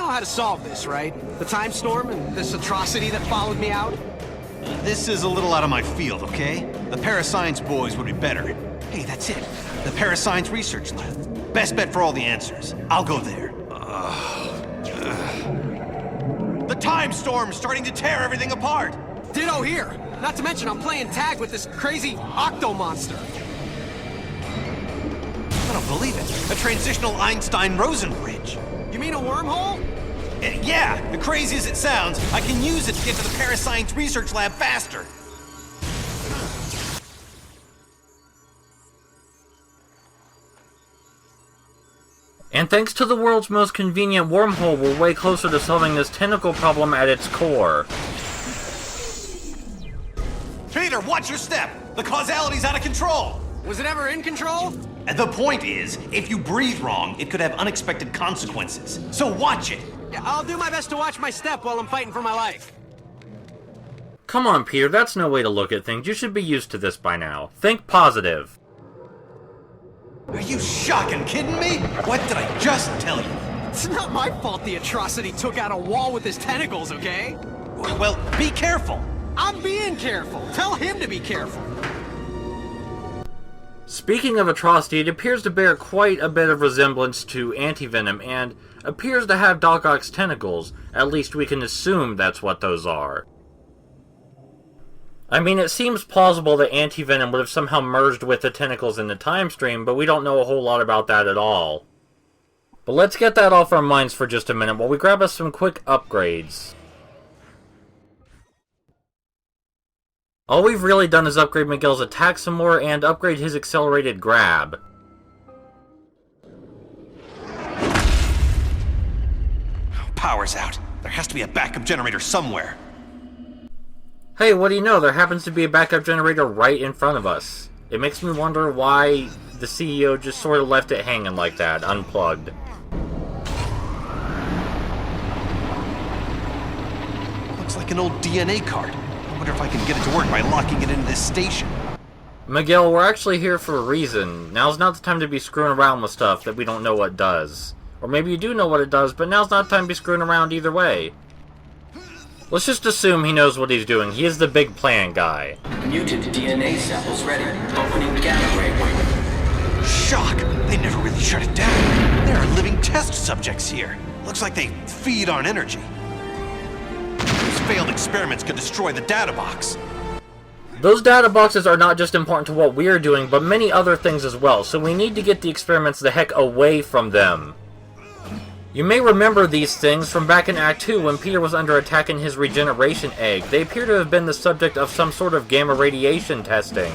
know how to solve this, right? The time storm and this atrocity that followed me out? This is a little out of my field, okay? The parascience boys would be better. Hey, that's it. The parascience research lab. Best bet for all the answers. I'll go there. The time storm's starting to tear everything apart! Ditto here! Not to mention I'm playing tag with this crazy octo-monster. I don't believe it. A transitional Einstein-Rosen bridge. You mean a wormhole? Yeah, as crazy as it sounds, I can use it to get to the parascience research lab faster. And thanks to the world's most convenient wormhole, we're way closer to solving this tentacle problem at its core. Peter, watch your step! The causality's out of control! Was it ever in control? And the point is, if you breathe wrong, it could have unexpected consequences. So watch it! Yeah, I'll do my best to watch my step while I'm fighting for my life. Come on, Peter, that's no way to look at things. You should be used to this by now. Think positive. Are you shocking kidding me? What did I just tell you? It's not my fault the atrocity took out a wall with his tentacles, okay? Well, be careful! I'm being careful. Tell him to be careful. Speaking of atrocity, it appears to bear quite a bit of resemblance to Anti-Venom, and appears to have Doc Ock's tentacles. At least we can assume that's what those are. I mean, it seems plausible that Anti-Venom would have somehow merged with the tentacles in the time stream, but we don't know a whole lot about that at all. But let's get that off our minds for just a minute while we grab us some quick upgrades. All we've really done is upgrade Miguel's attack some more and upgrade his accelerated grab. Power's out. There has to be a backup generator somewhere. Hey, what do you know? There happens to be a backup generator right in front of us. It makes me wonder why the CEO just sort of left it hanging like that, unplugged. Looks like an old DNA card. I wonder if I can get it to work by locking it into this station. Miguel, we're actually here for a reason. Now's not the time to be screwing around with stuff that we don't know what does. Or maybe you do know what it does, but now's not the time to be screwing around either way. Let's just assume he knows what he's doing. He is the big plan guy. Mutant DNA samples ready. Opening gamma ray window. Shock! They never really shut it down. There are living test subjects here. Looks like they feed on energy. These failed experiments could destroy the data box. Those data boxes are not just important to what we're doing, but many other things as well, so we need to get the experiments the heck away from them. You may remember these things from back in Act 2 when Peter was under attack in his regeneration egg. They appear to have been the subject of some sort of gamma radiation testing.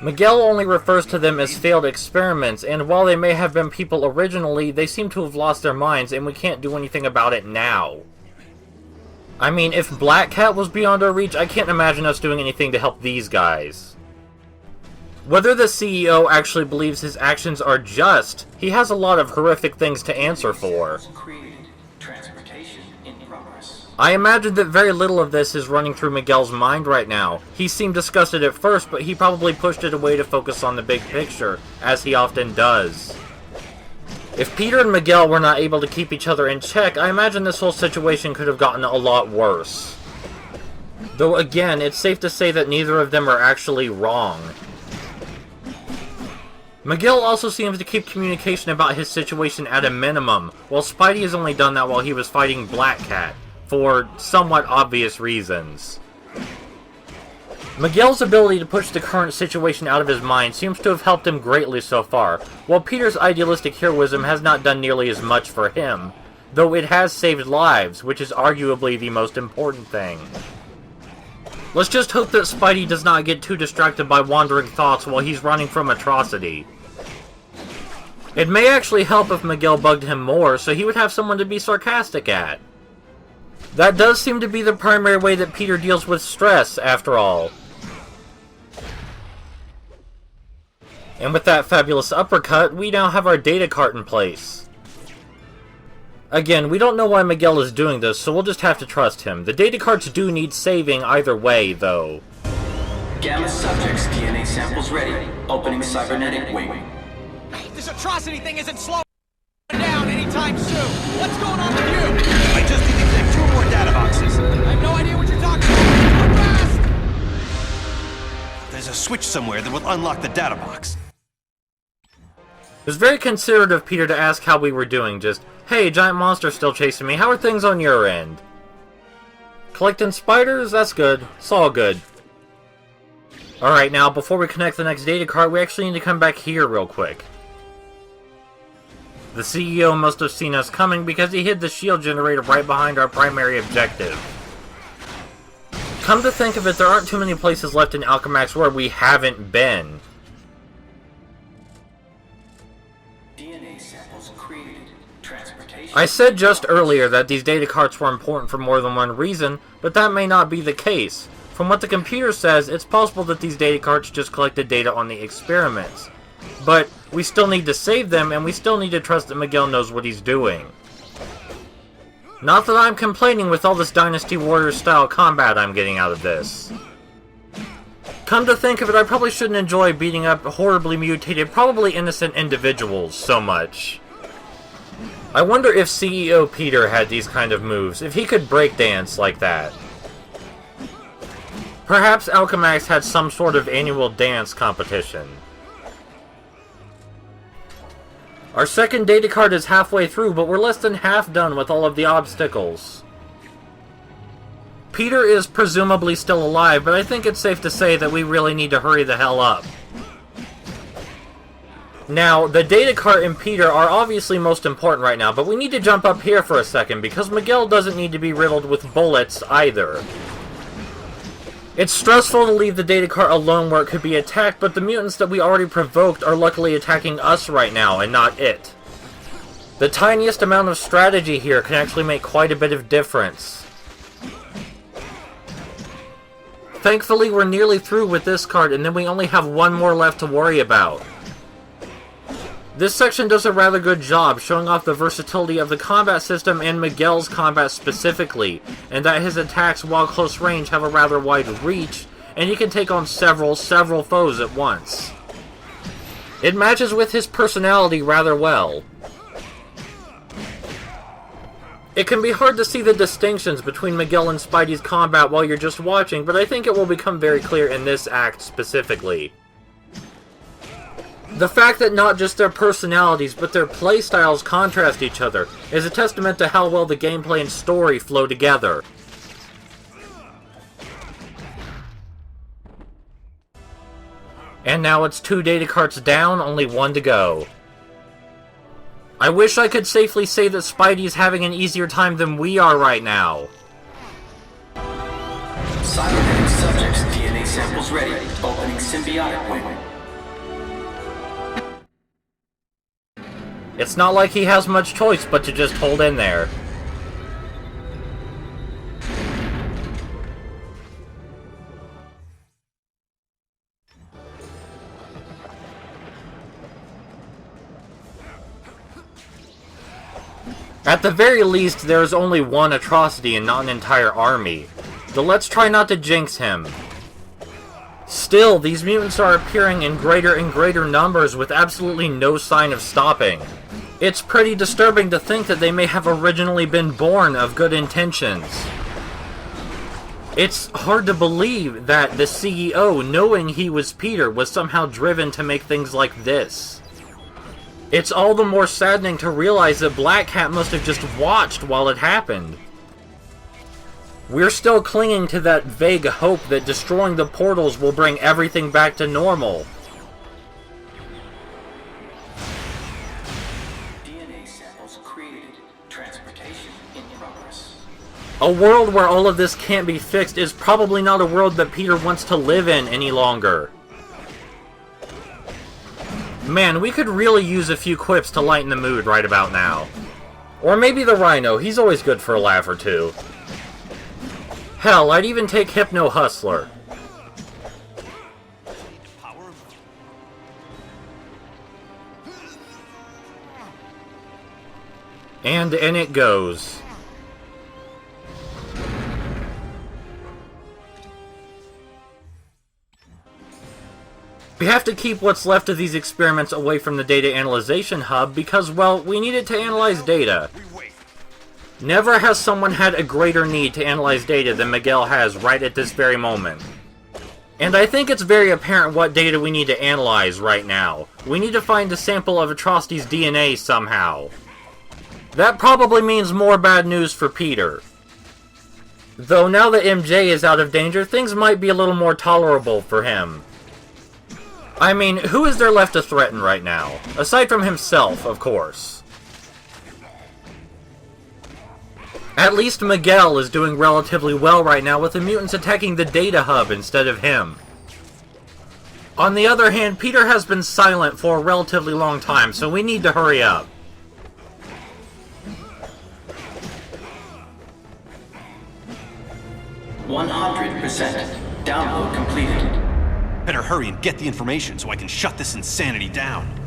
Miguel only refers to them as failed experiments, and while they may have been people originally, they seem to have lost their minds, and we can't do anything about it now. I mean, if Black Cat was beyond our reach, I can't imagine us doing anything to help these guys. Whether the CEO actually believes his actions are just, he has a lot of horrific things to answer for. I imagine that very little of this is running through Miguel's mind right now. He seemed disgusted at first, but he probably pushed it away to focus on the big picture, as he often does. If Peter and Miguel were not able to keep each other in check, I imagine this whole situation could have gotten a lot worse. Though again, it's safe to say that neither of them are actually wrong. Miguel also seems to keep communication about his situation at a minimum, while Spidey has only done that while he was fighting Black Cat, for somewhat obvious reasons. Miguel's ability to push the current situation out of his mind seems to have helped him greatly so far, while Peter's idealistic heroism has not done nearly as much for him, though it has saved lives, which is arguably the most important thing. Let's just hope that Spidey does not get too distracted by wandering thoughts while he's running from atrocity. It may actually help if Miguel bugged him more, so he would have someone to be sarcastic at. That does seem to be the primary way that Peter deals with stress, after all. And with that fabulous uppercut, we now have our data cart in place. Again, we don't know why Miguel is doing this, so we'll just have to trust him. The data carts do need saving either way, though. Gamma subjects DNA samples ready. Opening cybernetic wing. This atrocity thing isn't slowing down anytime soon. What's going on with you? there's a switch somewhere that will unlock the data box. It was very considerate of Peter to ask how we were doing, just, hey, giant monster still chasing me, how are things on your end? Collecting spiders? That's good. It's all good. Alright, now, before we connect the next data card, we actually need to come back here real quick. The CEO must have seen us coming because he hid the shield generator right behind our primary objective. Come to think of it, there aren't too many places left in Alchemax where we haven't been. DNA samples created. Transportation. I said just earlier that these data cards were important for more than one reason, but that may not be the case. From what the computer says, it's possible that these data cards just collected data on the experiments. But we still need to save them, and we still need to trust that Miguel knows what he's doing. Not that I'm complaining with all this Dynasty Warriors style combat I'm getting out of this. Come to think of it, I probably shouldn't enjoy beating up horribly mutated, probably innocent individuals so much. I wonder if CEO Peter had these kind of moves, if he could breakdance like that. Perhaps Alchemax had some sort of annual dance competition. Our second data card is halfway through, but we're less than half done with all of the obstacles. Peter is presumably still alive, but I think it's safe to say that we really need to hurry the hell up. Now, the data cart and Peter are obviously most important right now, but we need to jump up here for a second, because Miguel doesn't need to be riddled with bullets either. It's stressful to leave the data cart alone where it could be attacked, but the mutants that we already provoked are luckily attacking us right now, and not it. The tiniest amount of strategy here can actually make quite a bit of difference. Thankfully, we're nearly through with this card, and then we only have one more left to worry about. This section does a rather good job showing off the versatility of the combat system and Miguel's combat specifically, and that his attacks while close range have a rather wide reach, and he can take on several foes at once. It matches with his personality rather well. It can be hard to see the distinctions between Miguel and Spidey's combat while you're just watching, but I think it will become very clear in this act specifically. The fact that not just their personalities, but their playstyles contrast each other is a testament to how well the gameplay and story flow together. And now it's 2 data carts down, only 1 to go. I wish I could safely say that Spidey's having an easier time than we are right now. Cybernetic subjects DNA samples ready. Opening symbiotic wing. It's not like he has much choice but to just hold in there. At the very least, there is only one atrocity and not an entire army. So let's try not to jinx him. Still, these mutants are appearing in greater and greater numbers with absolutely no sign of stopping. It's pretty disturbing to think that they may have originally been born of good intentions. It's hard to believe that the CEO, knowing he was Peter, was somehow driven to make things like this. It's all the more saddening to realize that Black Cat must have just watched while it happened. We're still clinging to that vague hope that destroying the portals will bring everything back to normal. DNA samples created. Transportation in progress. A world where all of this can't be fixed is probably not a world that Peter wants to live in any longer. Man, we could really use a few quips to lighten the mood right about now. Or maybe the Rhino, he's always good for a laugh or two. Hell, I'd even take Hypno Hustler. And in it goes. We have to keep what's left of these experiments away from the data analyzation hub because, well, we need it to analyze data. Never has someone had a greater need to analyze data than Miguel has right at this very moment. And I think it's very apparent what data we need to analyze right now. We need to find a sample of Atrocity's DNA somehow. That probably means more bad news for Peter. Though now that MJ is out of danger, things might be a little more tolerable for him. I mean, who is there left to threaten right now? Aside from himself, of course. At least Miguel is doing relatively well right now with the mutants attacking the data hub instead of him. On the other hand, Peter has been silent for a relatively long time, so we need to hurry up. Download completed. Better hurry and get the information so I can shut this insanity down.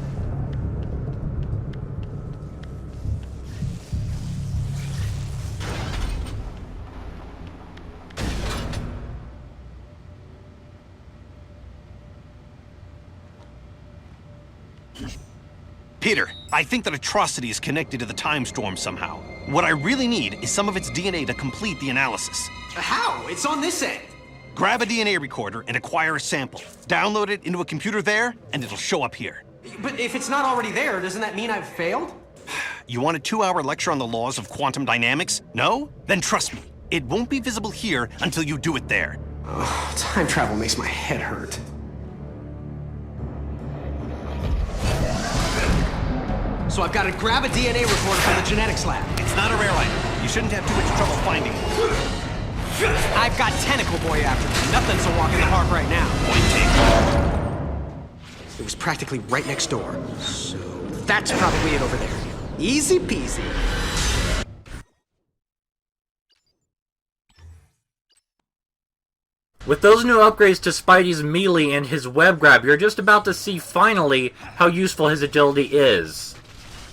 Peter, I think that Atrocity is connected to the Time Storm somehow. What I really need is some of its DNA to complete the analysis. How? It's on this end. Grab a DNA recorder and acquire a sample. Download it into a computer there, and it'll show up here. But if it's not already there, doesn't that mean I've failed? You want a 2-hour lecture on the laws of quantum dynamics? No? Then trust me, it won't be visible here until you do it there. Oh, time travel makes my head hurt. So I've got to grab a DNA recorder from the genetics lab. It's not a rare item. You shouldn't have too much trouble finding it. I've got Tentacle Boy after me. Nothing's a walk in the park right now. Point taken. It was practically right next door. So that's probably it over there. Easy peasy. With those new upgrades to Spidey's melee and his web grab, you're just about to see, finally, how useful his agility is.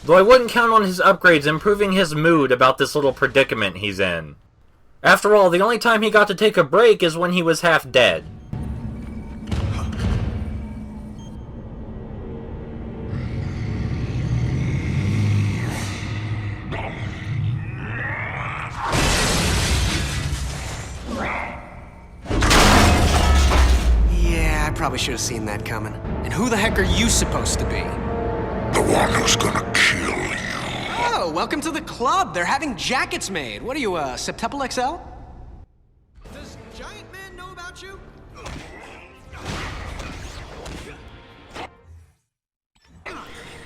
Though I wouldn't count on his upgrades improving his mood about this little predicament he's in. After all, the only time he got to take a break is when he was half dead. Yeah, I probably should have seen that coming. And who the heck are you supposed to be? The one who's gonna kill you. Oh, welcome to the club. They're having jackets made. What are you, Septuple XL? Does Giant Man know about you?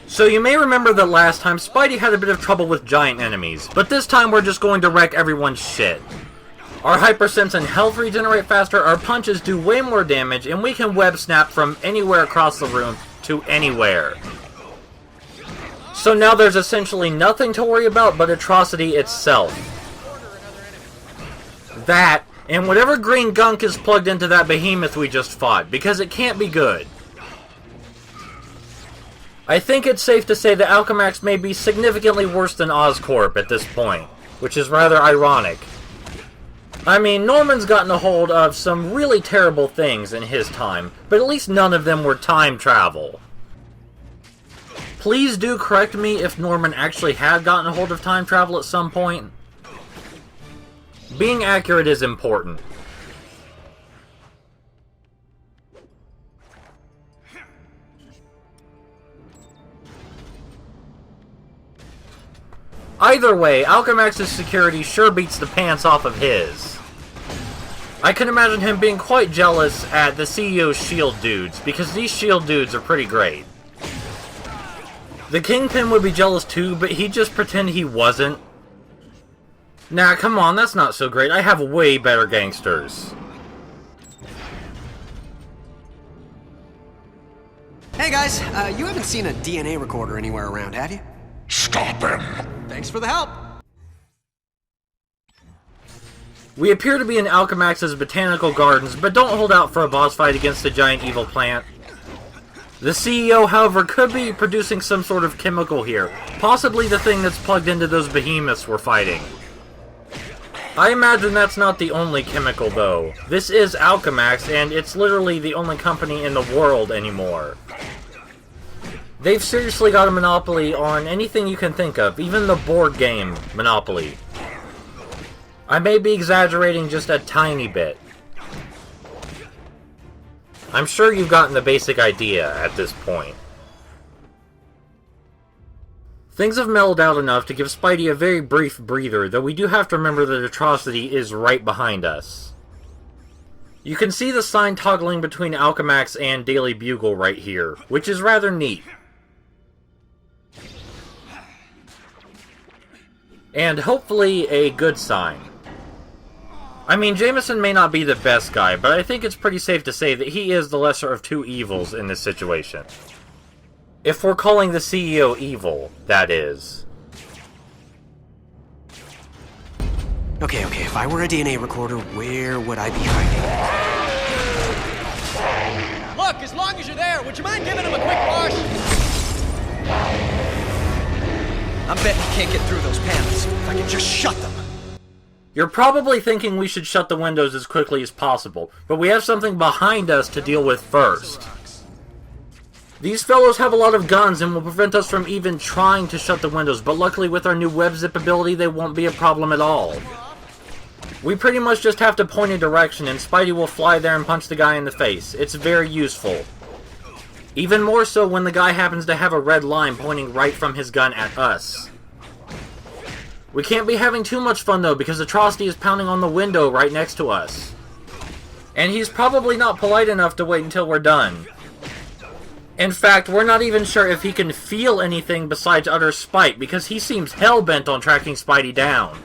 So you may remember that last time Spidey had a bit of trouble with giant enemies, but this time we're just going to wreck everyone's shit. Our hypersense and health regenerate faster, our punches do way more damage, and we can web snap from anywhere across the room to anywhere. So now there's essentially nothing to worry about but Atrocity itself. That, and whatever green gunk is plugged into that behemoth we just fought, because it can't be good. I think it's safe to say that Alchemax may be significantly worse than Oscorp at this point, which is rather ironic. I mean, Norman's gotten a hold of some really terrible things in his time, but at least none of them were time travel. Please do correct me if Norman actually had gotten a hold of time travel at some point. Being accurate is important. Either way, Alchemax's security sure beats the pants off of his. I can imagine him being quite jealous at the CEO's S.H.I.E.L.D. dudes, because these S.H.I.E.L.D. dudes are pretty great. The Kingpin would be jealous too, but he'd just pretend he wasn't. Nah, come on, that's not so great. I have way better gangsters. Hey guys, you haven't seen a DNA recorder anywhere around, have you? Stop him. Thanks for the help. We appear to be in Alchemax's botanical gardens, but don't hold out for a boss fight against the giant evil plant. The CEO, however, could be producing some sort of chemical here, possibly the thing that's plugged into those behemoths we're fighting. I imagine that's not the only chemical, though. This is Alchemax, and it's literally the only company in the world anymore. They've seriously got a monopoly on anything you can think of, even the board game Monopoly. I may be exaggerating just a tiny bit. I'm sure you've gotten the basic idea at this point. Things have mellowed out enough to give Spidey a very brief breather, though we do have to remember that Atrocity is right behind us. You can see the sign toggling between Alchemax and Daily Bugle right here, which is rather neat. And hopefully a good sign. I mean, Jameson may not be the best guy, but I think it's pretty safe to say that he is the lesser of two evils in this situation. If we're calling the CEO evil, that is. Okay, if I were a DNA recorder, where would I be hiding? Look, as long as you're there, would you mind giving him a quick wash? I'm betting he can't get through those panels. If I can just shut them. You're probably thinking we should shut the windows as quickly as possible, but we have something behind us to deal with first. These fellows have a lot of guns and will prevent us from even trying to shut the windows, but luckily with our new web zip ability, they won't be a problem at all. We pretty much just have to point a direction and Spidey will fly there and punch the guy in the face. It's very useful. Even more so when the guy happens to have a red line pointing right from his gun at us. We can't be having too much fun though, because Atrocity is pounding on the window right next to us. And he's probably not polite enough to wait until we're done. In fact, we're not even sure if he can feel anything besides utter spite, because he seems hell-bent on tracking Spidey down.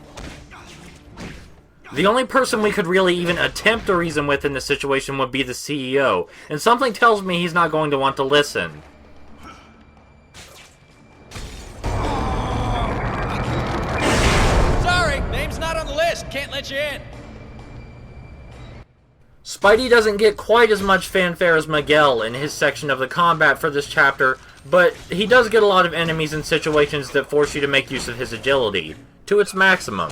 The only person we could really even attempt to reason with in this situation would be the CEO, and something tells me he's not going to want to listen. Sorry, name's not on the list. Can't let you in. Spidey doesn't get quite as much fanfare as Miguel in his section of the combat for this chapter, but he does get a lot of enemies in situations that force you to make use of his agility, to its maximum.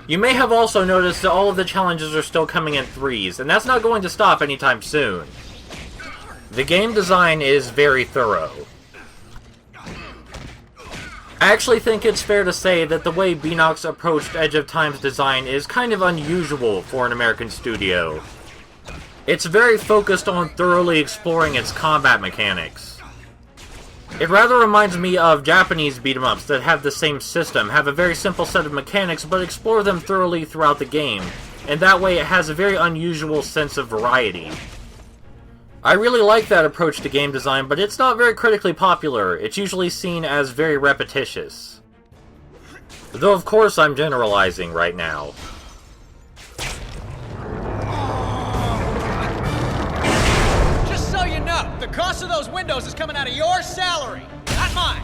You may have also noticed that all of the challenges are still coming in threes, and that's not going to stop anytime soon. The game design is very thorough. I actually think it's fair to say that the way Beenox approached Edge of Time's design is kind of unusual for an American studio. It's very focused on thoroughly exploring its combat mechanics. It rather reminds me of Japanese beat-em-ups that have the same system, have a very simple set of mechanics, but explore them thoroughly throughout the game, and that way it has a very unusual sense of variety. I really like that approach to game design, but it's not very critically popular. It's usually seen as very repetitious. Though of course I'm generalizing right now. Just so you know, the cost of those windows is coming out of your salary, not mine.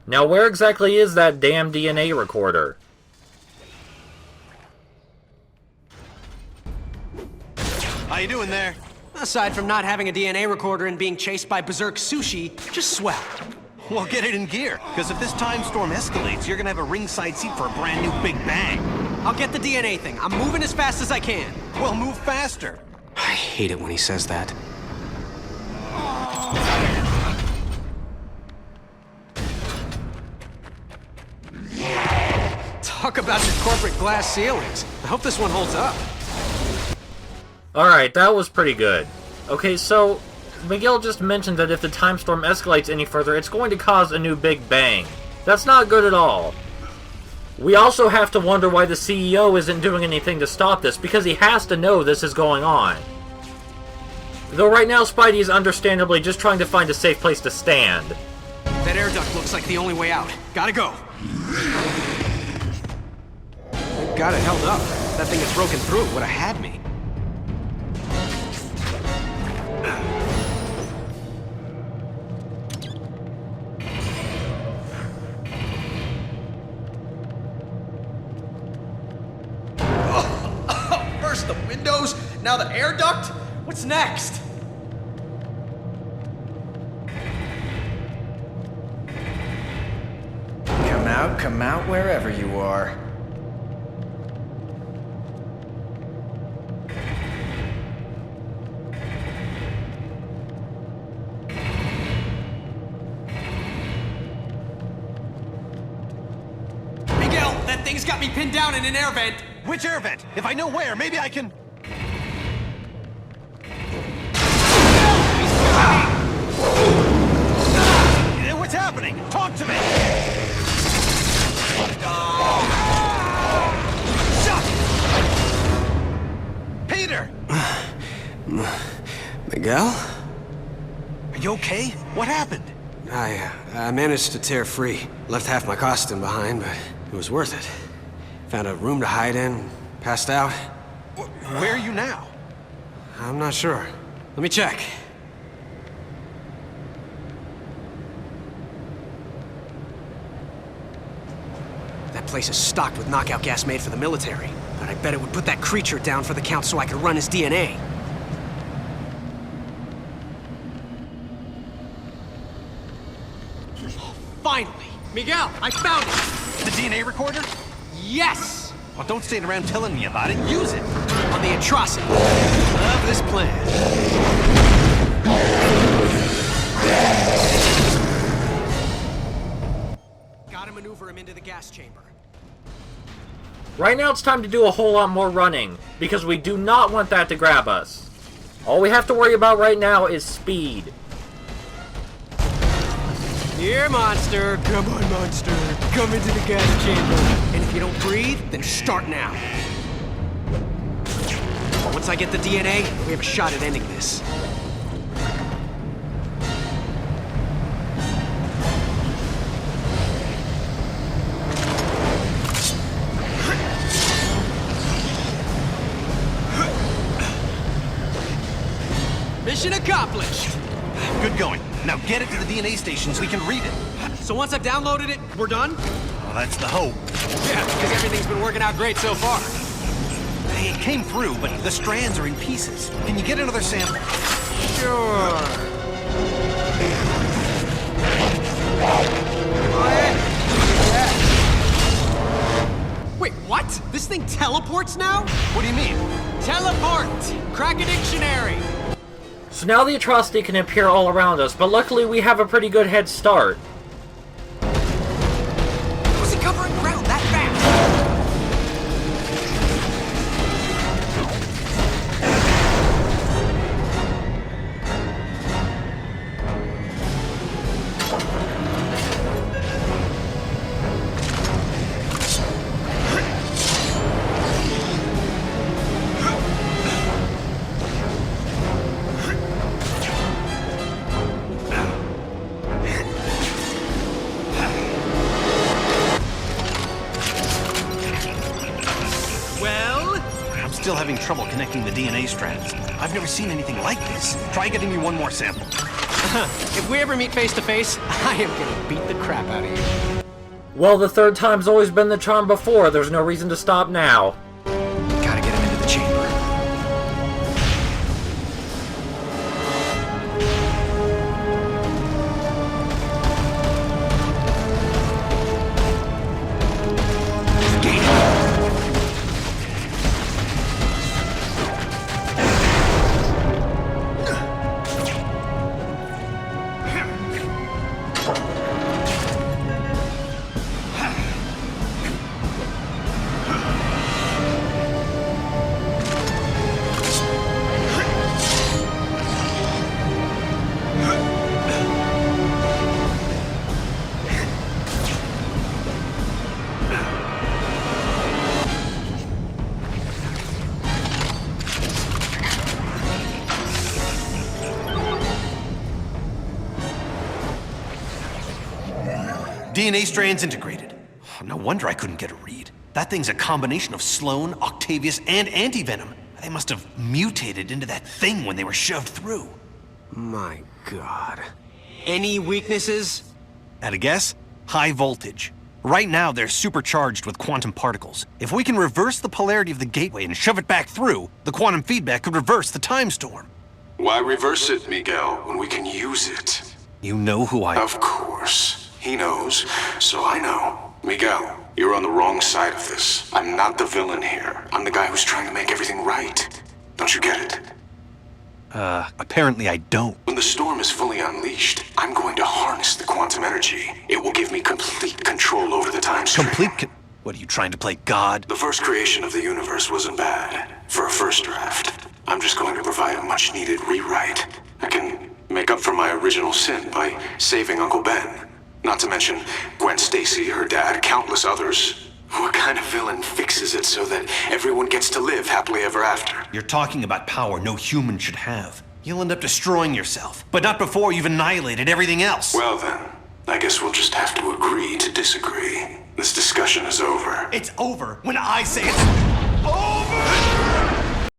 Now where exactly is that damn DNA recorder? How you doing there? Aside from not having a DNA recorder and being chased by berserk sushi, just swell. Well, get it in gear, because if this time storm escalates, you're gonna have a ringside seat for a brand new Big Bang. I'll get the DNA thing. I'm moving as fast as I can. Well, move faster. I hate it when he says that. Talk about your corporate glass ceilings. I hope this one holds up. Alright, that was pretty good. Okay, so Miguel just mentioned that if the time storm escalates any further, it's going to cause a new Big Bang. That's not good at all. We also have to wonder why the CEO isn't doing anything to stop this, because he has to know this is going on. Though right now Spidey is understandably just trying to find a safe place to stand. That air duct looks like the only way out. Gotta go. Got it held up. That thing had broken through. Would have had me. First the windows, now the air duct? What's next? Come out wherever you are. That thing's got me pinned down in an air vent. Which air vent? If I know where, maybe I can... What's happening? Talk to me! Shut! Peter! Miguel? Are you okay? What happened? I managed to tear free. Left half my costume behind, but it was worth it. Found a room to hide in, passed out. Where are you now? I'm not sure. Let me check. That place is stocked with knockout gas made for the military. But I bet it would put that creature down for the Count so I could run his DNA. Finally! Miguel, I found it! The DNA recorder? Yes! Well, don't stand around telling me about it. Use it! On the atrocity of this plan. Gotta maneuver him into the gas chamber. Right now it's time to do a whole lot more running, because we do not want that to grab us. All we have to worry about right now is speed. Here, monster! Come on, monster! Come into the gas chamber! And if you don't breathe, then start now. Once I get the DNA, we have a shot at ending this. Mission accomplished! Good going. Now get it to the DNA station so we can read it. So once I've downloaded it, we're done? Well, that's the hope. Yeah, because everything's been working out great so far. Hey, it came through, but the strands are in pieces. Can you get another sample? Sure. Wait, what? This thing teleports now? What do you mean? Teleport! Crack a dictionary! So now the atrocity can appear all around us, but luckily we have a pretty good head start. How is he covering ground that fast? Still having trouble connecting the DNA strands. I've never seen anything like this. Try getting me one more sample. If we ever meet face to face, I am gonna beat the crap out of you. Well, the third time's always been the charm before. There's no reason to stop now. Gotta get him into the chamber. DNA strands integrated. No wonder I couldn't get a read. That thing's a combination of Sloan, Octavius, and Antivenom. They must have mutated into that thing when they were shoved through. My God. Any weaknesses? At a guess? High voltage. Right now, they're supercharged with quantum particles. If we can reverse the polarity of the gateway and shove it back through, the quantum feedback could reverse the time storm. Why reverse it, Miguel, when we can use it? You know who I... Of course. He knows, so I know. Miguel, you're on the wrong side of this. I'm not the villain here. I'm the guy who's trying to make everything right. Don't you get it? Apparently I don't. When the storm is fully unleashed, I'm going to harness the quantum energy. It will give me complete control over the time stream. What, are you trying to play God? The first creation of the universe wasn't bad for a first draft. I'm just going to provide a much-needed rewrite. I can make up for my original sin by saving Uncle Ben. Not to mention Gwen Stacy, her dad, countless others. What kind of villain fixes it so that everyone gets to live happily ever after? You're talking about power no human should have. You'll end up destroying yourself, but not before you've annihilated everything else. Well then, I guess we'll just have to agree to disagree. This discussion is over. It's over when I say it's over!